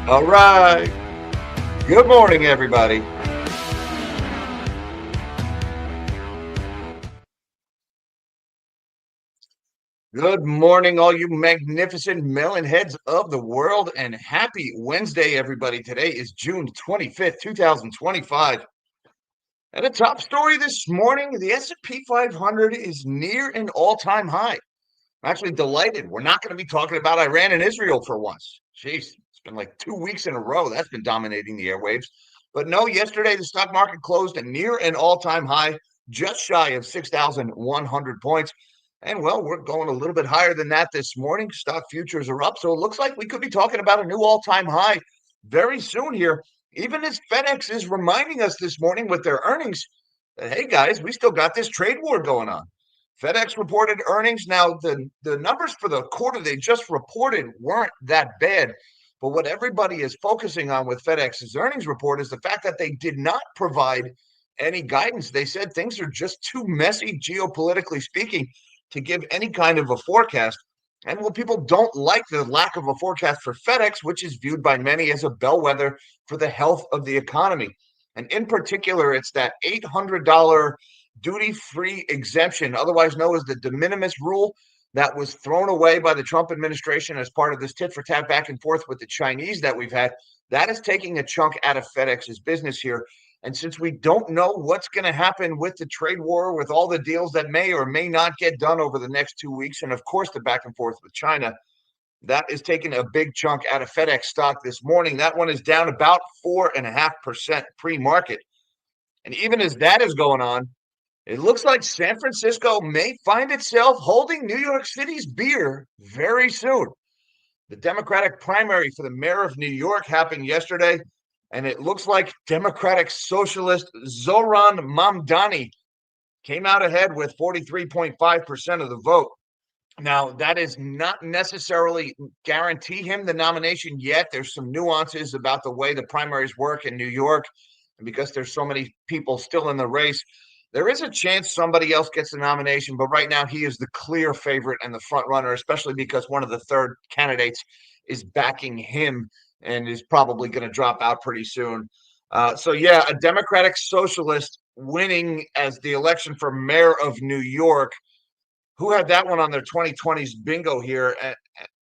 All right. Good morning, everybody. Good morning, all you magnificent melon heads of the world, and happy Wednesday, everybody. Today is June 25th, 2025. And a top story this morning, the S&P 500 is near an all-time high. I'm actually delighted. We're not going to be talking about Iran and Israel for once. Jeez, it's been like 2 weeks in a row. That's been dominating the airwaves. But no, yesterday the stock market closed at near an all-time high, just shy of 6,100 points. And well, we're going a little bit higher than that this morning. Stock futures are up. So it looks like we could be talking about a new all-time high very soon here. Even as Fedex is reminding us this morning with their earnings that, hey guys, we still got this trade war going on. FedEx reported earnings. Now, the numbers for the quarter they just reported weren't that bad. But what everybody is focusing on with FedEx's earnings report is the fact that they did not provide any guidance. They said things are just too messy, geopolitically speaking, to give any kind of a forecast. And well, people don't like the lack of a forecast for FedEx, which is viewed by many as a bellwether for the health of the economy. And in particular, it's that $800 duty-free exemption, otherwise known as the de minimis rule, that was thrown away by the Trump administration as part of this tit for tat back and forth with the Chinese that we've had. That is taking a chunk out of FedEx's business here. And since we don't know what's going to happen with the trade war, with all the deals that may or may not get done over the next 2 weeks, and of course the back and forth with China, that is taking a big chunk out of FedEx stock this morning. That one is down about 4.5% pre-market. And even as that is going on, it looks like San Francisco may find itself holding New York City's beer very soon. The Democratic primary for the mayor of New York happened yesterday, and it looks like Democratic Socialist Zoran Mamdani came out ahead with 43.5% of the vote. Now, that is not necessarily guarantee him the nomination yet. There's some nuances about the way the primaries work in New York. And because there's so many people still in the race, there is a chance somebody else gets the nomination. But right now, he is the clear favorite and the front runner, especially because one of the third candidates is backing him and is probably going to drop out pretty soon. So, yeah, a Democratic Socialist winning as the election for mayor of New York. Who had that one on their 2020s bingo here?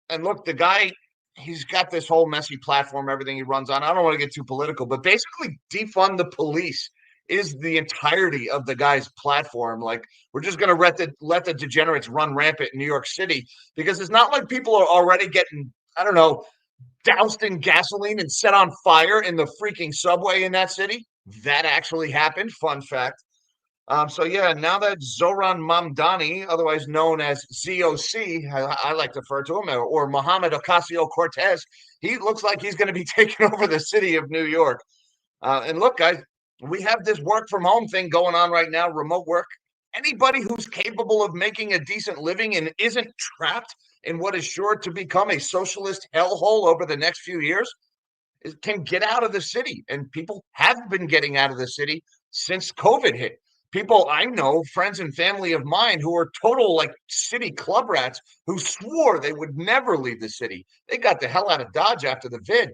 And look, the guy, he's got this whole messy platform, everything he runs on. I don't want to get too political, but basically defund the police is the entirety of the guy's platform. Like, we're just going to let the degenerates run rampant in New York City, because it's not like people are already getting, I don't know, doused in gasoline and set on fire in the freaking subway in that city. That actually happened. Fun fact. So yeah, now that Zoran Mamdani, otherwise known as ZOC, I like to refer to him, or Mohammed Ocasio-Cortez, he looks like he's going to be taking over the city of New York. And look, guys, we have this work from home thing going on right now, remote work. Anybody who's capable of making a decent living and isn't trapped in what is sure to become a socialist hellhole over the next few years can get out of the city. And people have been getting out of the city since COVID hit. People I know, friends and family of mine, who are total like city club rats, who swore they would never leave the city. They got the hell out of Dodge after the vid.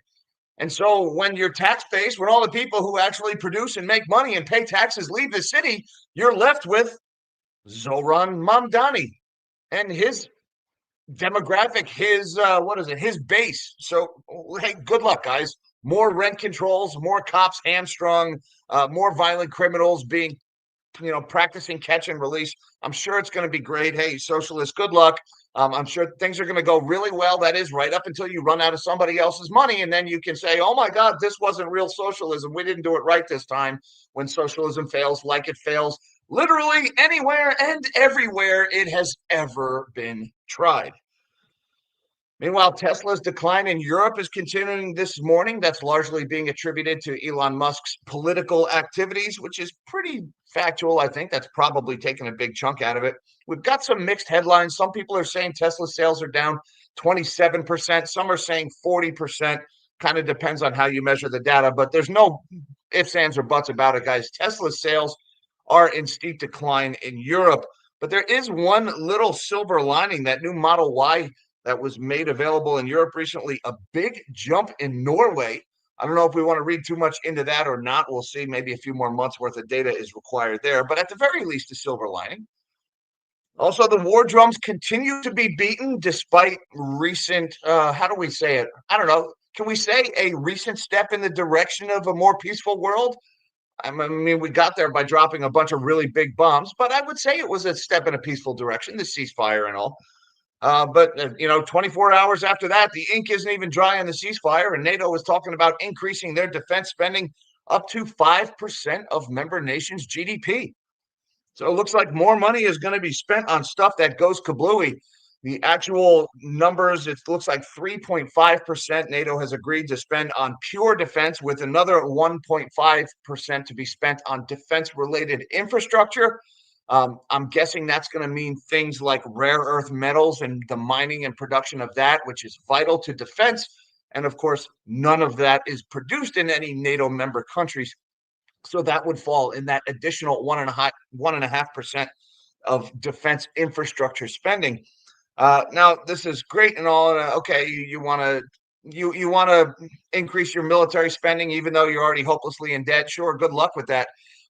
And so when your tax base, when all the people who actually produce and make money and pay taxes leave the city, you're left with Zoran Mamdani and his demographic, his his base. So hey, good luck, guys. More rent controls, more cops hamstrung, more violent criminals being practicing catch and release. I'm sure it's going to be great. Hey, socialists, good luck. I'm sure things are going to go really well. That is right up until you run out of somebody else's money. And then you can say, oh my God, this wasn't real socialism. We didn't do it right this time. When socialism fails, like it fails literally anywhere and everywhere it has ever been tried. Meanwhile, Tesla's decline in Europe is continuing this morning. That's largely being attributed to Elon Musk's political activities, which is pretty factual. I think that's probably taken a big chunk out of it. We've got some mixed headlines. Some people are saying Tesla sales are down 27%. Some are saying 40%. Kind of depends on how you measure the data, but there's no ifs, ands, or buts about it, guys. Tesla sales are in steep decline in Europe. But there is one little silver lining. That new Model Y that was made available in Europe recently. A big jump in Norway. I don't know if we want to read too much into that or not. We'll see. Maybe a few more months worth of data is required there, but at the very least, a silver lining. Also, the war drums continue to be beaten despite recent, how do we say it? I don't know. Can we say a recent step in the direction of a more peaceful world? I mean, we got there by dropping a bunch of really big bombs, but I would say it was a step in a peaceful direction, the ceasefire and all. But 24 hours after that, the ink isn't even dry on the ceasefire, and NATO is talking about increasing their defense spending up to 5% of member nations' GDP. So it looks like more money is going to be spent on stuff that goes kablooey. The actual numbers, it looks like 3.5% NATO has agreed to spend on pure defense, with another 1.5% to be spent on defense-related infrastructure. I'm guessing that's going to mean things like rare earth metals and the mining and production of that, which is vital to defense. And of course, none of that is produced in any NATO member countries. So that would fall in that additional 1.5% of defense infrastructure spending. Now, this is great and all. Okay, you want to you want to increase your military spending, even though you're already hopelessly in debt. Sure, good luck with that.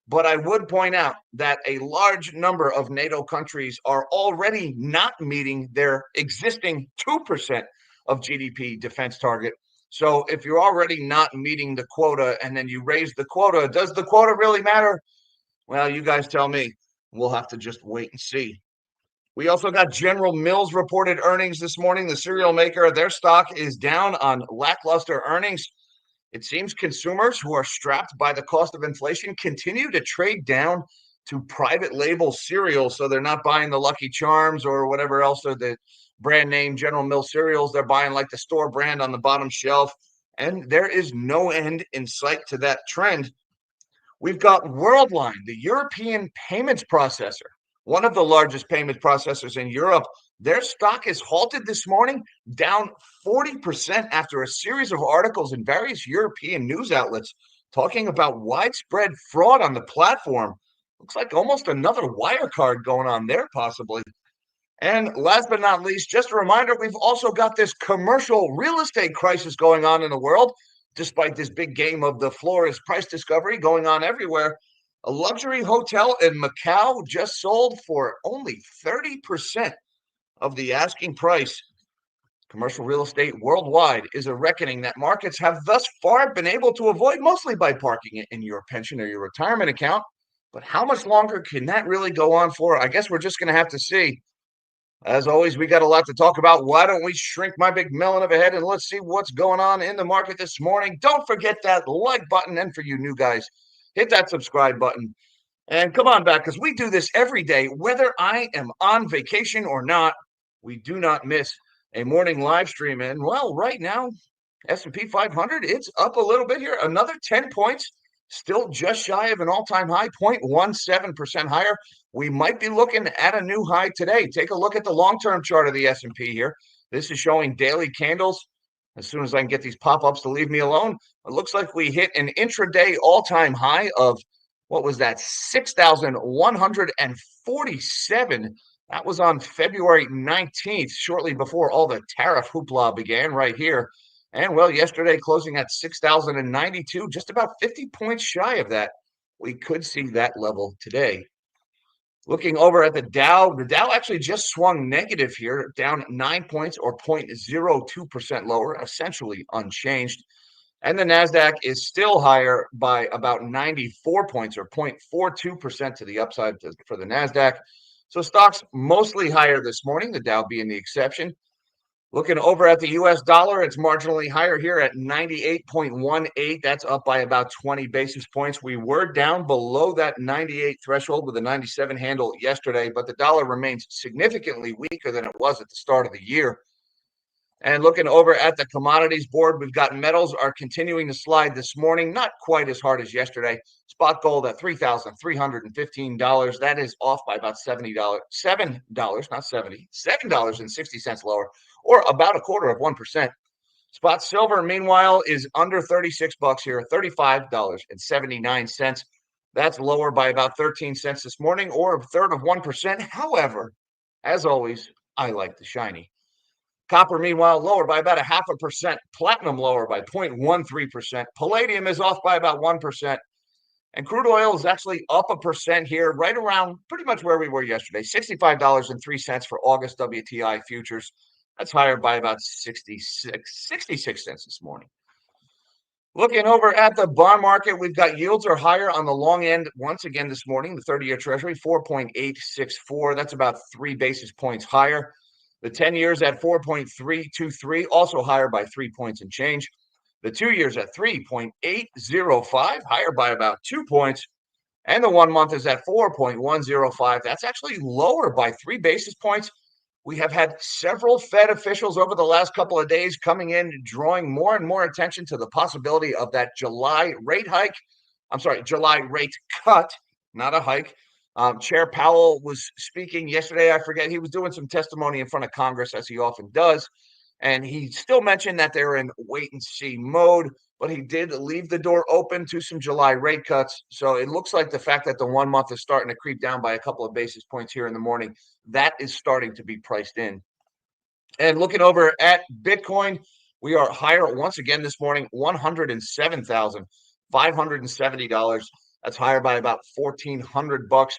But I would point out that a large number of NATO countries are already not meeting their existing 2% of GDP defense target. So if you're already not meeting the quota and then you raise the quota, does the quota really matter? Well, you guys tell me. We'll have to just wait and see. We also got General Mills reported earnings this morning. The cereal maker, their stock is down on lackluster earnings. It seems consumers who are strapped by the cost of inflation continue to trade down to private label cereals. So they're not buying the Lucky Charms or whatever else, or the brand name General Mills cereals. They're buying like the store brand on the bottom shelf. And there is no end in sight to that trend. We've got Worldline, the European payments processor, one of the largest payments processors in Europe. Their stock is halted this morning, down 40% after a series of articles in various European news outlets talking about widespread fraud on the platform. Looks like almost another Wirecard going on there, possibly. And last but not least, just a reminder, we've also got this commercial real estate crisis going on in the world, despite this big game of the floor is price discovery going on everywhere. A luxury hotel in Macau just sold for only 30% of the asking price. Commercial real estate worldwide is a reckoning that markets have thus far been able to avoid, mostly by parking it in your pension or your retirement account. But how much longer can that really go on for? I guess we're just going to have to see. As always, we got a lot to talk about. Why don't we shrink my big melon of a head and let's see what's going on in the market this morning. Don't forget that like button. And for you new guys, hit that subscribe button. And come on back, because we do this every day, whether I am on vacation or not. We do not miss a morning live stream. And well, right now, S&P 500, it's up a little bit here. Another 10 points, still just shy of an all-time high, 0.17% higher. We might be looking at a new high today. Take a look at the long-term chart of the S&P here. This is showing daily candles. As soon as I can get these pop-ups to leave me alone, it looks like we hit an intraday all-time high of, what was that, 6,147. That was on February 19th, shortly before all the tariff hoopla began right here. And well, yesterday closing at 6,092, just about 50 points shy of that. We could see that level today. Looking over at the Dow actually just swung negative here, down 9 points or 0.02% lower, essentially unchanged. And the NASDAQ is still higher by about 94 points or 0.42% to the upside for the NASDAQ. So stocks mostly higher this morning, the Dow being the exception. Looking over at the U.S. dollar, it's marginally higher here at 98.18. That's up by about 20 basis points. We were down below that 98 threshold with a 97 handle yesterday, but the dollar remains significantly weaker than it was at the start of the year. And looking over at the commodities board, we've got metals are continuing to slide this morning, not quite as hard as yesterday. Spot gold at $3,315. That is off by about $7, not 70, $7.60 lower, or about a quarter of 1%. Spot silver, meanwhile, is under 36 bucks here, $35.79. That's lower by about 13 cents this morning, or a third of 1%. However, as always, I like the shiny. Copper, meanwhile, lower by about 0.5%. Platinum lower by 0.13%. Palladium is off by about 1%. And crude oil is actually up 1% here, right around pretty much where we were yesterday, $65.03 for August WTI futures. That's higher by about 66 cents this morning. Looking over at the bond market, we've got yields are higher on the long end once again this morning. The 30-year Treasury, 4.864. That's about 3 basis points higher. The 10 years at 4.323, also higher by 3 points and change. The 2 years at 3.805, higher by about 2 points. And the 1 month is at 4.105. That's actually lower by 3 basis points. We have had several Fed officials over the last couple of days coming in, drawing more and more attention to the possibility of that July rate hike. I'm sorry, July rate cut, not a hike. Chair Powell was speaking yesterday. I forget, he was doing some testimony in front of Congress, as he often does. And he still mentioned that they're in wait and see mode, but he did leave the door open to some July rate cuts. So it looks like the fact that the 1 month is starting to creep down by a couple of basis points here in the morning, that is starting to be priced in. And looking over at Bitcoin, we are higher once again this morning, $107,570. That's higher by about $1,400.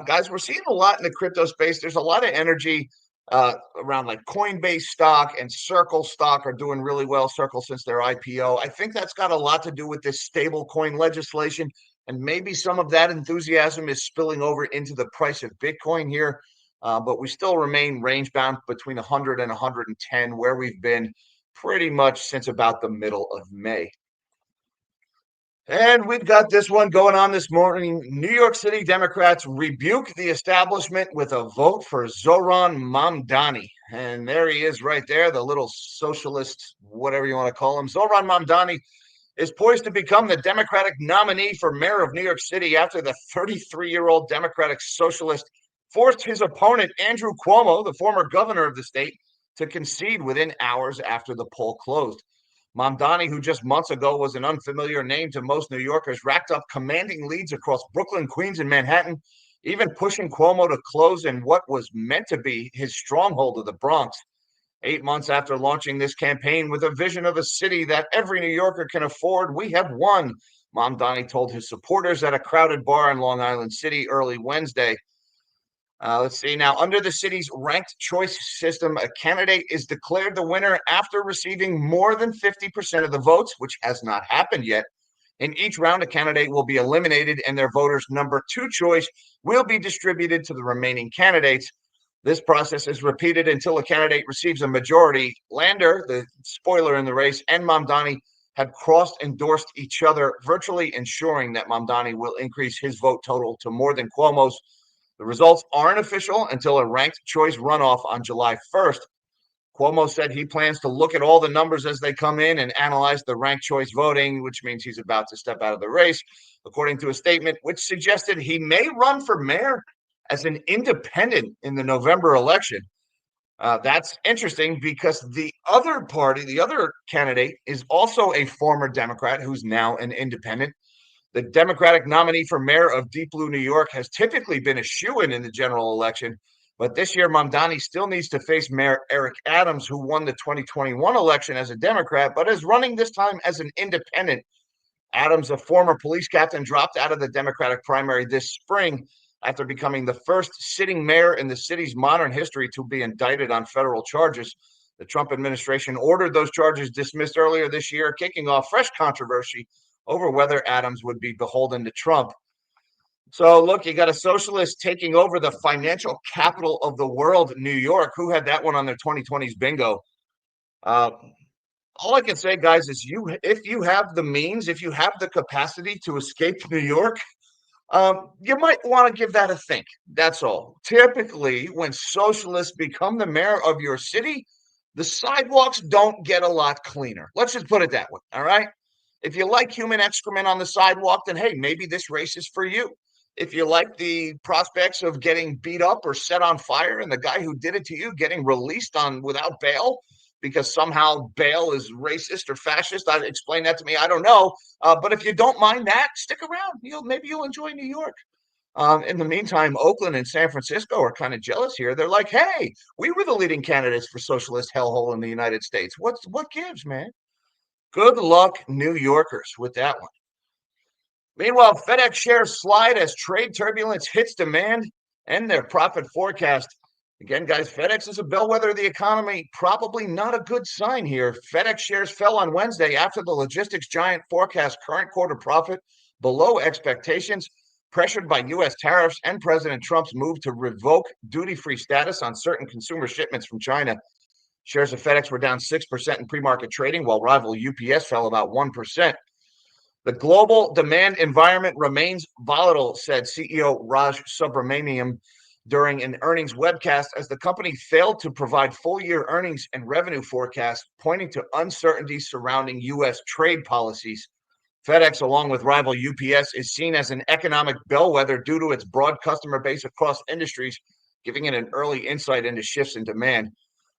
Guys, we're seeing a lot in the crypto space. There's a lot of energy around like Coinbase stock and Circle stock are doing really well. Circle since their IPO. I think that's got a lot to do with this stable coin legislation. And maybe some of that enthusiasm is spilling over into the price of Bitcoin here. But we still remain range bound between 100 and 110, where we've been pretty much since about the middle of May. And we've got this one going on this morning. New York City Democrats rebuke the establishment with a vote for Zohran Mamdani. And there he is right there, the little socialist, whatever you want to call him. Zohran Mamdani is poised to become the Democratic nominee for mayor of New York City after the 33-year-old Democratic socialist forced his opponent, Andrew Cuomo, the former governor of the state, to concede within hours after the poll closed. Mamdani, who just months ago was an unfamiliar name to most New Yorkers, racked up commanding leads across Brooklyn, Queens, and Manhattan, even pushing Cuomo to close in what was meant to be his stronghold of the Bronx. 8 months after launching this campaign with a vision of a city that every New Yorker can afford, we have won, Mamdani told his supporters at a crowded bar in Long Island City early Wednesday. Let's see. Now, under the city's ranked choice system, a candidate is declared the winner after receiving more than 50% of the votes, which has not happened yet. In each round, a candidate will be eliminated and their voters' number 2 choice will be distributed to the remaining candidates. This process is repeated until a candidate receives a majority. Lander, the spoiler in the race, and Mamdani have cross-endorsed each other, virtually ensuring that Mamdani will increase his vote total to more than Cuomo's. The results aren't official until a ranked choice runoff on July 1st. Cuomo said he plans to look at all the numbers as they come in and analyze the ranked choice voting, which means he's about to step out of the race, according to a statement which suggested he may run for mayor as an independent in the November election. That's interesting because the other party, the other candidate, is also a former Democrat who's now an independent. The Democratic nominee for mayor of Deep Blue, New York, has typically been a shoo-in in the general election, but this year Mamdani still needs to face Mayor Eric Adams, who won the 2021 election as a Democrat, but is running this time as an independent. Adams, a former police captain, dropped out of the Democratic primary this spring after becoming the first sitting mayor in the city's modern history to be indicted on federal charges. The Trump administration ordered those charges dismissed earlier this year, kicking off fresh controversy over whether Adams would be beholden to Trump. So, look, you got a socialist taking over the financial capital of the world, New York. Who had that one on their 2020s bingo? All I can say, guys, is if you have the means, if you have the capacity to escape New York, you might want to give that a think. That's all. Typically, when socialists become the mayor of your city, the sidewalks don't get a lot cleaner. Let's just put it that way, all right? If you like human excrement on the sidewalk, then hey, maybe this race is for you. If you like the prospects of getting beat up or set on fire and the guy who did it to you getting released on without bail because somehow bail is racist or fascist, explain that to me. I don't know. But if you don't mind that, stick around. Maybe you'll enjoy New York. In the meantime, Oakland and San Francisco are kind of jealous here. They're like, "Hey, we were the leading candidates for socialist hellhole in the United States. What gives, man?" Good luck, New Yorkers, with that one. Meanwhile, FedEx shares slide as trade turbulence hits demand and their profit forecast. Again, guys, FedEx is a bellwether of the economy. Probably not a good sign here. FedEx shares fell on Wednesday after the logistics giant forecast current quarter profit below expectations, pressured by U.S. tariffs and President Trump's move to revoke duty-free status on certain consumer shipments from China. Shares of FedEx were down 6% in pre-market trading, while rival UPS fell about 1%. The global demand environment remains volatile, said CEO Raj Subramaniam during an earnings webcast, as the company failed to provide full-year earnings and revenue forecasts, pointing to uncertainty surrounding U.S. trade policies. FedEx, along with rival UPS, is seen as an economic bellwether due to its broad customer base across industries, giving it an early insight into shifts in demand.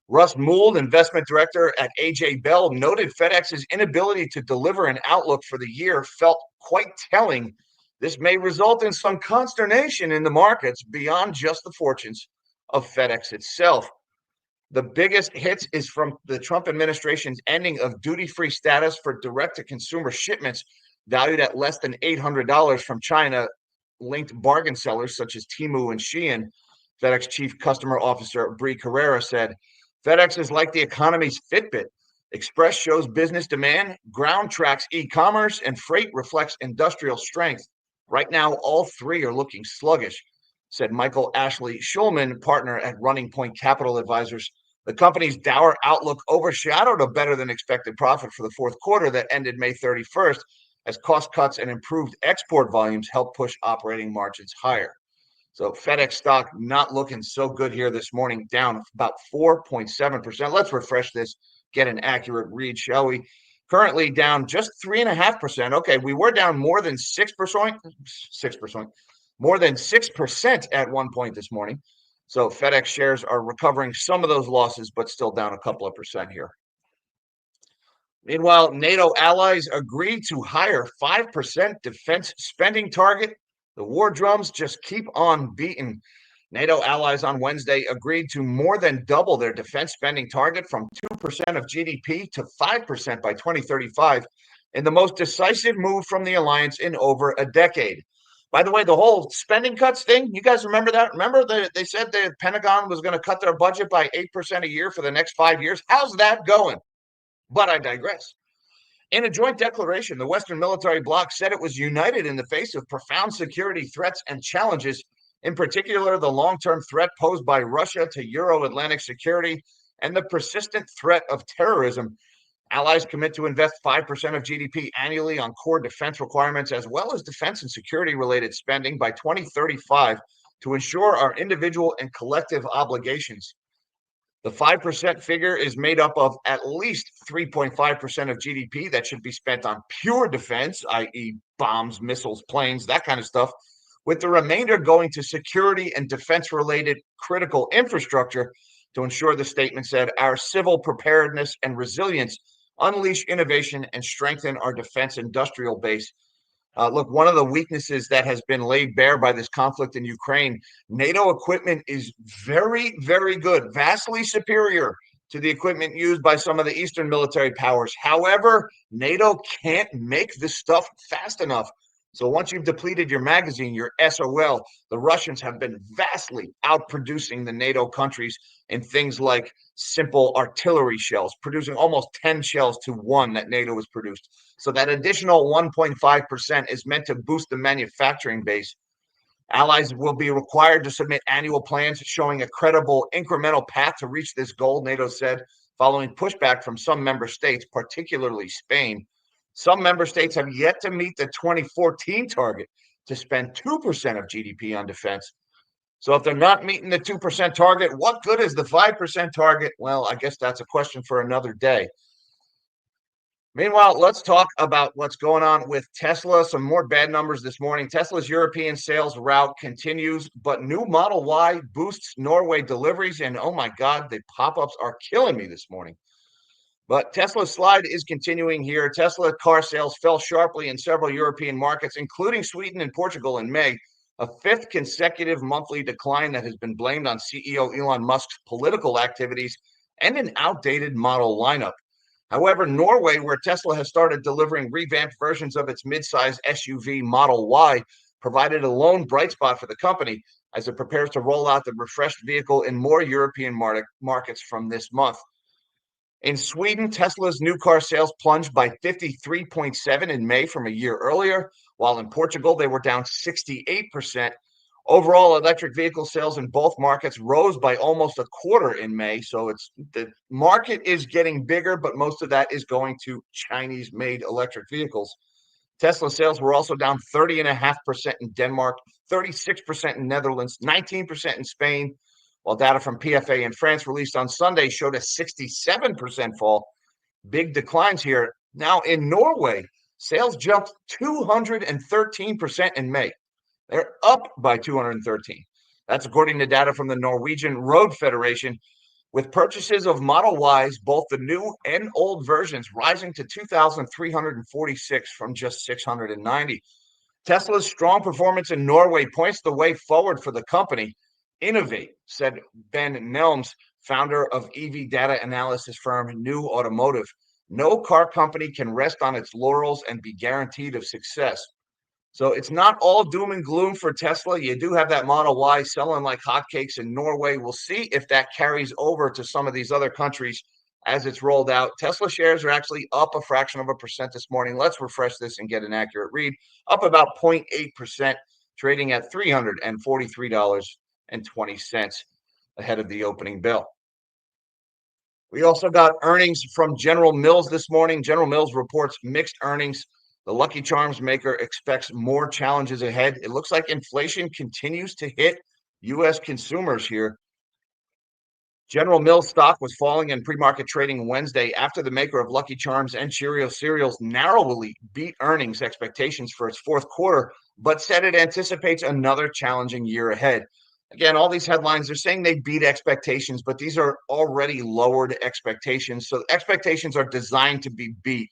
Russ Mould, investment director at AJ Bell, noted FedEx's inability to deliver an outlook for the year felt quite telling. This may result in some consternation in the markets beyond just the fortunes of FedEx itself. The biggest hits is from the Trump administration's ending of duty-free status for direct-to-consumer shipments valued at less than $800 from China-linked bargain sellers such as Temu and Shein. FedEx Chief Customer Officer Brie Carrera said, FedEx is like the economy's Fitbit. Express shows business demand, ground tracks e-commerce, and freight reflects industrial strength. Right now, all three are looking sluggish, said Michael Ashley Schulman, partner at Running Point Capital Advisors. The company's dour outlook overshadowed a better than expected profit for the fourth quarter that ended May 31st, as cost cuts and improved export volumes helped push operating margins higher. So FedEx stock not looking so good here this morning, down about 4.7%. Let's refresh this, get an accurate read, shall we? Currently down just 3.5%. Okay, we were down more than 6%, more than 6% at one point this morning. So FedEx shares are recovering some of those losses, but still down a couple of percent here. Meanwhile, NATO allies agreed to higher 5% defense spending target. The war drums just keep on beating. NATO allies on Wednesday agreed to more than double their defense spending target from 2% of GDP to 5% by 2035, in the most decisive move from the alliance in over a decade. By the way, the whole spending cuts thing, you guys remember that? Remember they said the Pentagon was going to cut their budget by 8% a year for the next 5 years? How's that going? But I digress. In a joint declaration, the Western military bloc said it was united in the face of profound security threats and challenges, in particular the long-term threat posed by Russia to Euro-Atlantic security and the persistent threat of terrorism. Allies commit to invest 5% of GDP annually on core defense requirements, as well as defense and security-related spending by 2035 to ensure our individual and collective obligations. The 5% figure is made up of at least 3.5% of GDP that should be spent on pure defense, i.e., bombs, missiles, planes, that kind of stuff, with the remainder going to security and defense-related critical infrastructure to ensure, the statement said, our civil preparedness and resilience, unleash innovation, and strengthen our defense industrial base. Look, one of the weaknesses that has been laid bare by this conflict in Ukraine, NATO equipment is very, very good, vastly superior to the equipment used by some of the Eastern military powers. However, NATO can't make this stuff fast enough. So once you've depleted your magazine, your SOL, the Russians have been vastly outproducing the NATO countries in things like simple artillery shells, producing almost 10 shells to one that NATO has produced. So that additional 1.5% is meant to boost the manufacturing base. Allies will be required to submit annual plans showing a credible incremental path to reach this goal, NATO said, following pushback from some member states, particularly Spain. Some member states have yet to meet the 2014 target to spend 2% of GDP on defense. So if they're not meeting the 2% target, what good is the 5% target? Well, I guess that's a question for another day. Meanwhile, let's talk about what's going on with Tesla. Some more bad numbers this morning. Tesla's European sales rout continues, but new Model Y boosts Norway deliveries. And oh my God, the pop-ups are killing me this morning. But Tesla's slide is continuing here. Tesla car sales fell sharply in several European markets, including Sweden and Portugal in May, a fifth consecutive monthly decline that has been blamed on CEO Elon Musk's political activities and an outdated model lineup. However, Norway, where Tesla has started delivering revamped versions of its midsize SUV Model Y, provided a lone bright spot for the company as it prepares to roll out the refreshed vehicle in more European markets from this month. In Sweden, Tesla's new car sales plunged by 53.7% in May from a year earlier, while in Portugal they were down 68%. Overall, electric vehicle sales in both markets rose by almost a quarter in May. So the market is getting bigger, but most of that is going to Chinese-made electric vehicles. Tesla sales were also down 30.5% in Denmark, 36% in Netherlands, 19% in Spain, while data from PFA in France released on Sunday showed a 67% fall. Big declines here. Now in Norway, sales jumped 213% in May. They're up by 213. That's according to data from the Norwegian Road Federation, with purchases of Model Ys, both the new and old versions, rising to 2,346 from just 690. Tesla's strong performance in Norway points the way forward for the company. Innovate, said Ben Nelms, founder of EV data analysis firm New Automotive. No car company can rest on its laurels and be guaranteed of success. So it's not all doom and gloom for Tesla. You do have that Model Y selling like hotcakes in Norway. We'll see if that carries over to some of these other countries as it's rolled out. Tesla shares are actually up a fraction of a percent this morning. Let's refresh this and get an accurate read. Up about 0.8%, trading at $343.20 ahead of the opening bell. We also got earnings from General Mills this morning. General Mills reports mixed earnings. The Lucky Charms maker expects more challenges ahead. It looks like inflation continues to hit U.S. consumers here. General Mills stock was falling in pre-market trading Wednesday after the maker of Lucky Charms and Cheerio cereals narrowly beat earnings expectations for its fourth quarter, but said it anticipates another challenging year ahead. Again, all these headlines are saying they beat expectations, but these are already lowered expectations. So expectations are designed to be beat.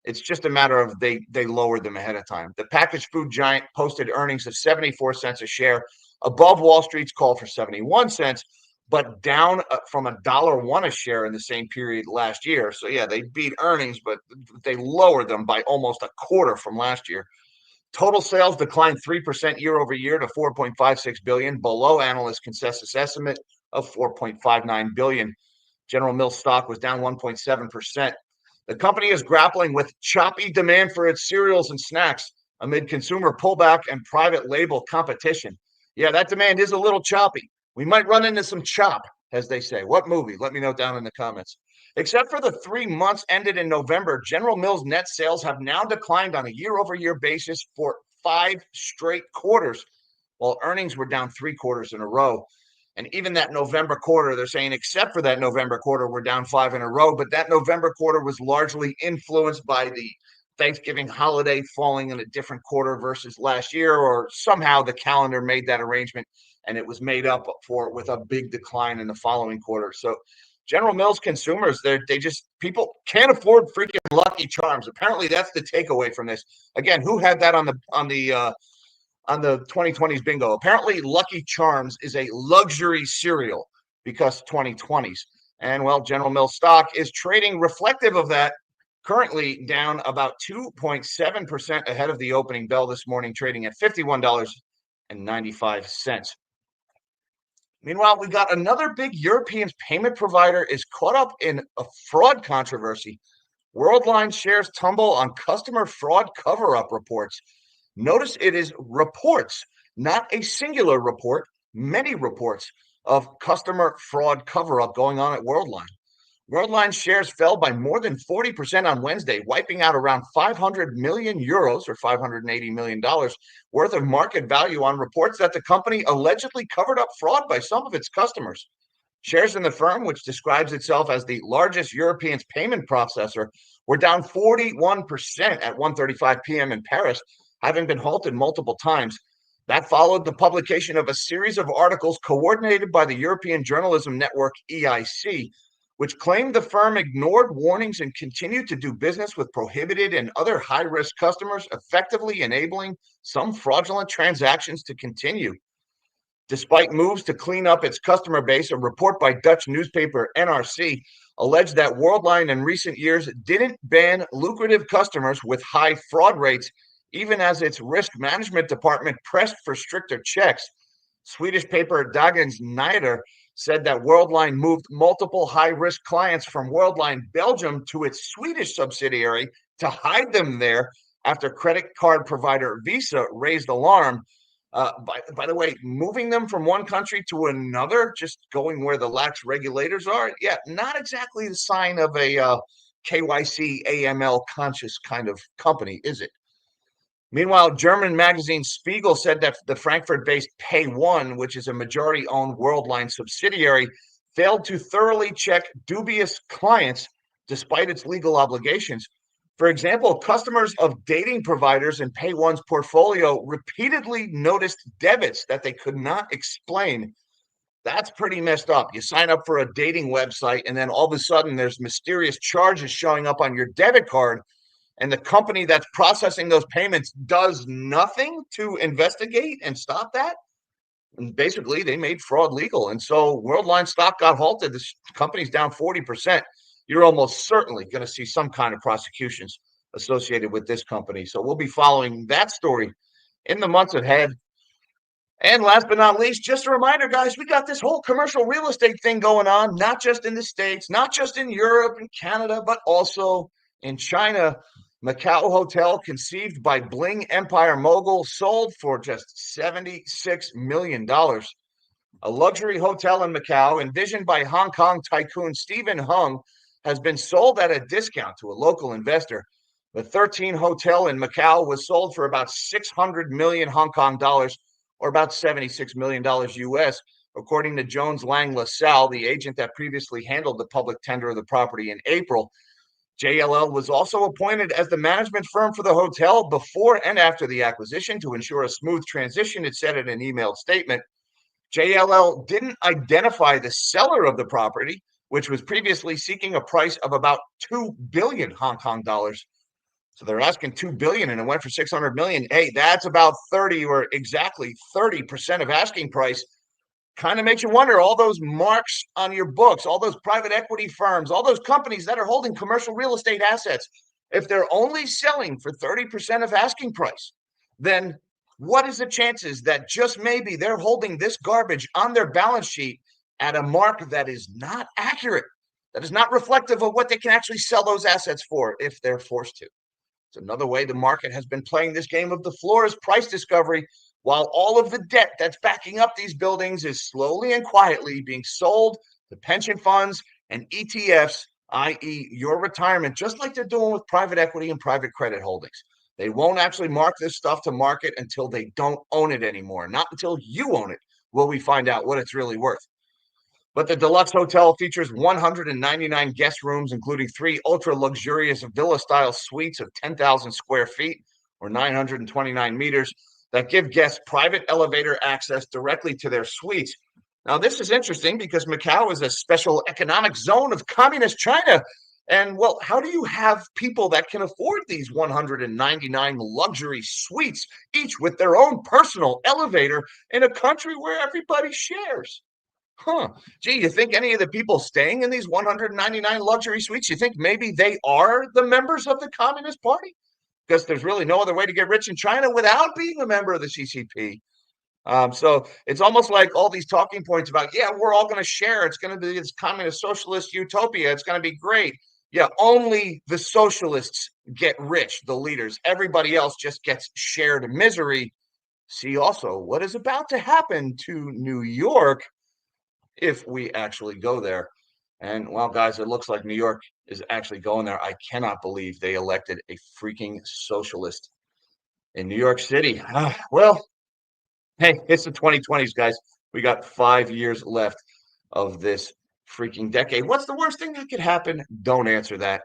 It's just a matter of they lowered them ahead of time. The packaged food giant posted earnings of 74 cents a share, above Wall Street's call for 71 cents, but down from $1.01 a share in the same period last year. So yeah, they beat earnings, but they lowered them by almost a quarter from last year. Total sales declined 3% year over year to $4.56 billion, below analyst consensus estimate of $4.59 billion. General Mills stock was down 1.7%. The company is grappling with choppy demand for its cereals and snacks amid consumer pullback and private label competition. Yeah, that demand is a little choppy. We might run into some chop, as they say. What movie? Let me know down in the comments. Except for the 3 months ended in November, General Mills net sales have now declined on a year-over-year basis for 5 straight quarters, while earnings were down 3 quarters in a row. And even that November quarter, they're saying, except for that November quarter, we're down 5 in a row. But that November quarter was largely influenced by the Thanksgiving holiday falling in a different quarter versus last year, or somehow the calendar made that arrangement and it was made up for with a big decline in the following quarter. So General Mills consumers, people can't afford freaking Lucky Charms. Apparently, that's the takeaway from this. Again, who had that on the 2020s bingo? Apparently, Lucky Charms is a luxury cereal because 2020s. And well, General Mills stock is trading reflective of that, currently down about 2.7% ahead of the opening bell this morning, trading at $51.95. Meanwhile, we got another big European payment provider is caught up in a fraud controversy. Worldline shares tumble on customer fraud cover-up reports. Notice it is reports, not a singular report, many reports of customer fraud cover-up going on at Worldline. Worldline shares fell by more than 40% on Wednesday, wiping out around 500 million euros or $580 million worth of market value on reports that the company allegedly covered up fraud by some of its customers. Shares in the firm, which describes itself as the largest European payment processor, were down 41% at 1:35 p.m. in Paris, having been halted multiple times. That followed the publication of a series of articles coordinated by the European Journalism Network, EIC, which claimed the firm ignored warnings and continued to do business with prohibited and other high-risk customers, effectively enabling some fraudulent transactions to continue. Despite moves to clean up its customer base, a report by Dutch newspaper NRC alleged that Worldline in recent years didn't ban lucrative customers with high fraud rates, even as its risk management department pressed for stricter checks. Swedish paper Dagens Nyheter said that Worldline moved multiple high-risk clients from Worldline Belgium to its Swedish subsidiary to hide them there after credit card provider Visa raised alarm. By the way, moving them from one country to another, just going where the lax regulators are, yeah, not exactly the sign of a KYC, AML conscious kind of company, is it? Meanwhile, German magazine Spiegel said that the Frankfurt-based PayOne, which is a majority-owned Worldline subsidiary, failed to thoroughly check dubious clients despite its legal obligations. For example, customers of dating providers in PayOne's portfolio repeatedly noticed debits that they could not explain. That's pretty messed up. You sign up for a dating website, and then all of a sudden there's mysterious charges showing up on your debit card, and the company that's processing those payments does nothing to investigate and stop that. And basically, they made fraud legal. And so Worldline stock got halted. This company's down 40%. You're almost certainly going to see some kind of prosecutions associated with this company. So we'll be following that story in the months ahead. And last but not least, just a reminder, guys, we got this whole commercial real estate thing going on, not just in the States, not just in Europe and Canada, but also in China. Macau hotel conceived by Bling Empire mogul sold for just $76 million. A luxury hotel in Macau envisioned by Hong Kong tycoon Stephen Hung has been sold at a discount to a local investor. The 13 hotel in Macau was sold for about 600 million Hong Kong dollars, or about $76 million US, according to Jones Lang LaSalle, the agent that previously handled the public tender of the property in April. JLL was also appointed as the management firm for the hotel before and after the acquisition to ensure a smooth transition, it said in an emailed statement. JLL didn't identify the seller of the property, which was previously seeking a price of about 2 billion Hong Kong dollars. So they're asking 2 billion and it went for 600 million. Hey, that's about 30 or exactly 30% of asking price. Kind of makes you wonder, all those marks on your books, all those private equity firms, all those companies that are holding commercial real estate assets, if they're only selling for 30% of asking price, then what is the chances that just maybe they're holding this garbage on their balance sheet at a mark that is not accurate, that is not reflective of what they can actually sell those assets for if they're forced to? It's another way the market has been playing this game of the floor is price discovery, while all of the debt that's backing up these buildings is slowly and quietly being sold to pension funds and ETFs, i.e. your retirement, just like they're doing with private equity and private credit holdings. They won't actually mark this stuff to market until they don't own it anymore. Not until you own it will we find out what it's really worth. But the deluxe hotel features 199 guest rooms, including 3 ultra-luxurious villa-style suites of 10,000 square feet, or 929 meters, that give guests private elevator access directly to their suites. Now, this is interesting because Macau is a special economic zone of communist China. And, well, how do you have people that can afford these 199 luxury suites, each with their own personal elevator, in a country where everybody shares? Gee, you think any of the people staying in these 199 luxury suites, you think maybe they are the members of the Communist Party? Because there's really no other way to get rich in China without being a member of the CCP. So it's almost like all these talking points about, yeah, we're all going to share. It's going to be this communist socialist utopia. It's going to be great. Yeah, only the socialists get rich, the leaders. Everybody else just gets shared misery. See also what is about to happen to New York if we actually go there. And well, guys, it looks like New York is actually going there. I cannot believe they elected a freaking socialist in New York City. Well, hey, it's the 2020s, guys. We got 5 years left of this freaking decade. What's the worst thing that could happen? Don't answer that.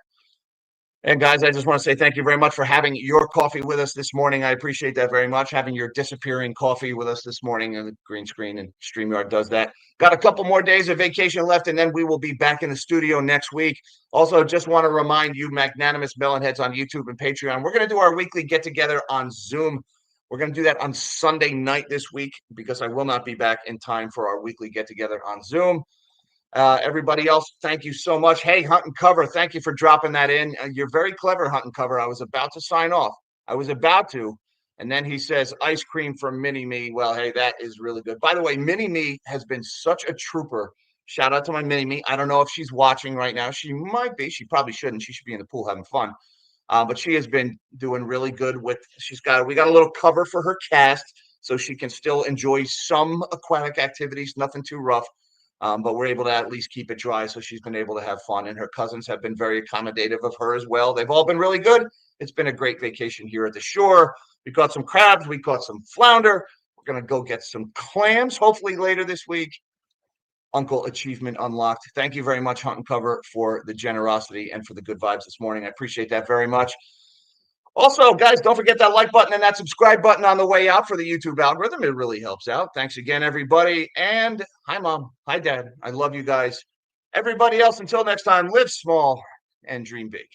And guys, I just want to say thank you very much for having your coffee with us this morning. I appreciate that very much. Having your disappearing coffee with us this morning, and the green screen and StreamYard does that. Got a couple more days of vacation left, and then we will be back in the studio next week. Also, just want to remind you, magnanimous melonheads on YouTube and Patreon, we're going to do our weekly get together on Zoom. We're going to do that on Sunday night this week because I will not be back in time for our weekly get together on Zoom. Everybody else, thank you so much. Hey, Hunt and Cover, thank you for dropping that in. You're very clever, Hunt and Cover. I was about to sign off. I was about to. And then he says, ice cream from Mini Me. Well, hey, that is really good. By the way, Mini Me has been such a trooper. Shout out to my Mini Me. I don't know if she's watching right now. She might be. She probably shouldn't. She should be in the pool having fun. But she has been doing really good with, we got a little cover for her cast so she can still enjoy some aquatic activities, nothing too rough. But we're able to at least keep it dry. So she's been able to have fun. And her cousins have been very accommodative of her as well. They've all been really good. It's been a great vacation here at the shore. We caught some crabs. We caught some flounder. We're going to go get some clams, hopefully later this week. Uncle Achievement Unlocked. Thank you very much, Hunt and Cover, for the generosity and for the good vibes this morning. I appreciate that very much. Also, guys, don't forget that like button and that subscribe button on the way out for the YouTube algorithm. It really helps out. Thanks again, everybody. And hi, Mom. Hi, Dad. I love you guys. Everybody else, until next time, live small and dream big.